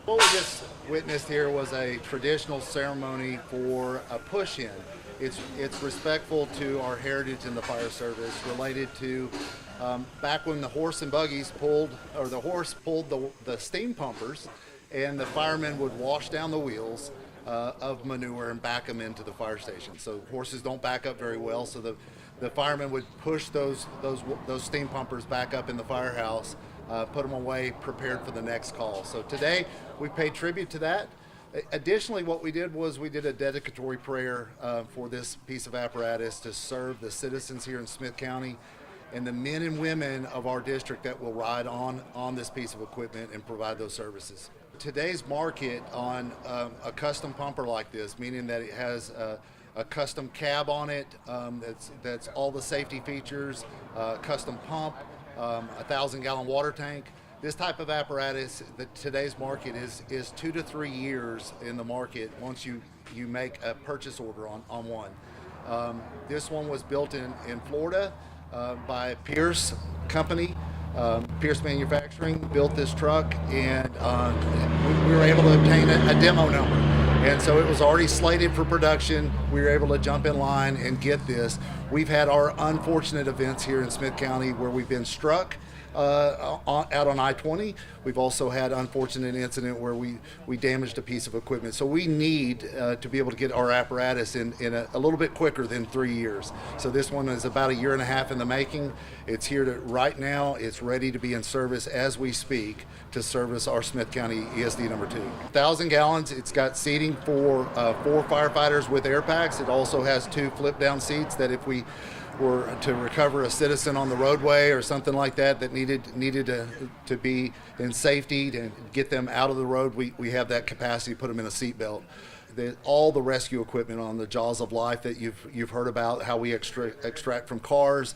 What we just witnessed here was a traditional ceremony for a push-in. It's respectful to our heritage in the fire service, related to back when the horse and buggies pulled, or the horse pulled the steam pumpers, and the firemen would wash down the wheels of manure and back them into the fire station. So horses don't back up very well, so the firemen would push those steam pumpers back up in the firehouse, put them away, prepared for the next call. So today we paid tribute to that. Additionally, what we did was we did a dedicatory prayer for this piece of apparatus to serve the citizens here in Smith County and the men and women of our district that will ride on this piece of equipment and provide those services. Today's market on a custom pumper like this, meaning that it has a custom cab on it, that's all the safety features, custom pump, 1,000-gallon water tank. This type of apparatus, today's market is 2 to 3 years in the market once you make a purchase order on one. This one was built in Florida by Pierce Company. Pierce Manufacturing built this truck, and we were able to obtain a demo number. And so it was already slated for production. We were able to jump in line and get this. We've had our unfortunate events here in Smith County where we've been struck out on I-20. We've also had unfortunate incident where we damaged a piece of equipment. So we need to be able to get our apparatus in a little bit quicker than 3 years. So this one is about 1.5 years in the making. It's here right now. It's ready to be in service as we speak to service our Smith County ESD number 2. 1,000 gallons. It's got seating for 4 firefighters with air packs. It also has 2 flip down seats that if we were to recover a citizen on the roadway or something like that needed to be in safety to get them out of the road, we have that capacity to put them in a seat belt. All the rescue equipment on the Jaws of Life that you've heard about, how we extract from cars,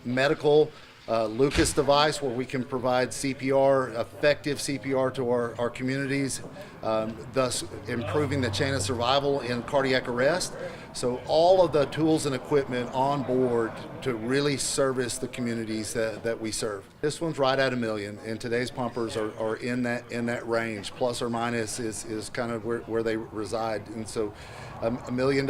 medical, Lucas device where we can provide CPR, effective CPR to our communities, thus improving the chain of survival in cardiac arrest. So all of the tools and equipment on board to really service the communities that we serve. This one's right at $1 million, and today's pumpers are in that range. Plus or minus is kind of where they reside, and so $1 million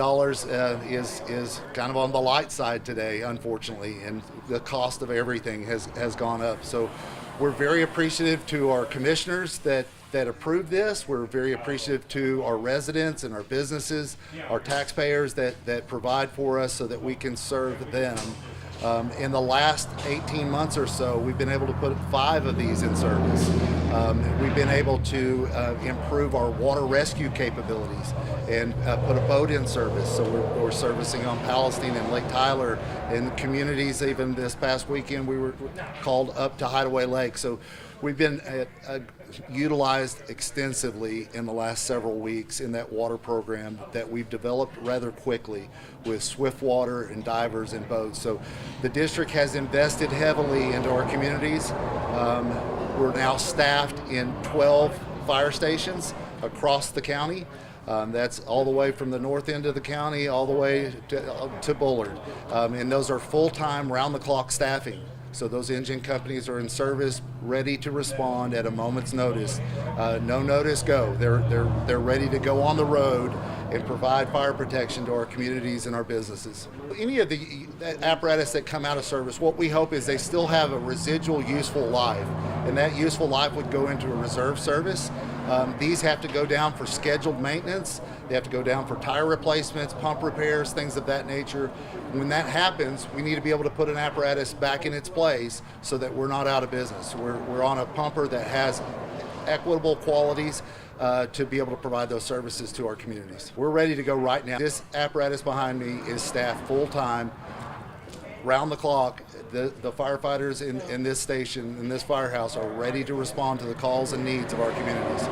is kind of on the light side today, unfortunately, and the cost of everything has gone up. So we're very appreciative to our commissioners that approved this. We're very appreciative to our residents and our businesses, our taxpayers that provide for us so that we can serve them. In the last 18 months or so, we've been able to put 5 of these in service. We've been able to improve our water rescue capabilities and put a boat in service. So we're servicing on Palestine and Lake Tyler and communities. Even this past weekend, we were called up to Hideaway Lake. So we've been utilized extensively in the last several weeks in that water program that we've developed rather quickly with swift water and divers and boats. So the district has invested heavily into our communities. We're now staffed in 12 fire stations across the county. That's all the way from the north end of the county all the way to Bullard. And those are full-time, round-the-clock staffing. So those engine companies are in service, ready to respond at a moment's notice. No notice, go. They're ready to go on the road and provide fire protection to our communities and our businesses. Any of the apparatus that come out of service, what we hope is they still have a residual useful life, and that useful life would go into a reserve service. These have to go down for scheduled maintenance. They have to go down for tire replacements, pump repairs, things of that nature. When that happens, we need to be able to put an apparatus back in its place so that we're not out of business. We're on a pumper that has equitable qualities to be able to provide those services to our communities. We're ready to go right now. This apparatus behind me is staffed full-time, round the clock. The firefighters in this station, in this firehouse, are ready to respond to the calls and needs of our communities.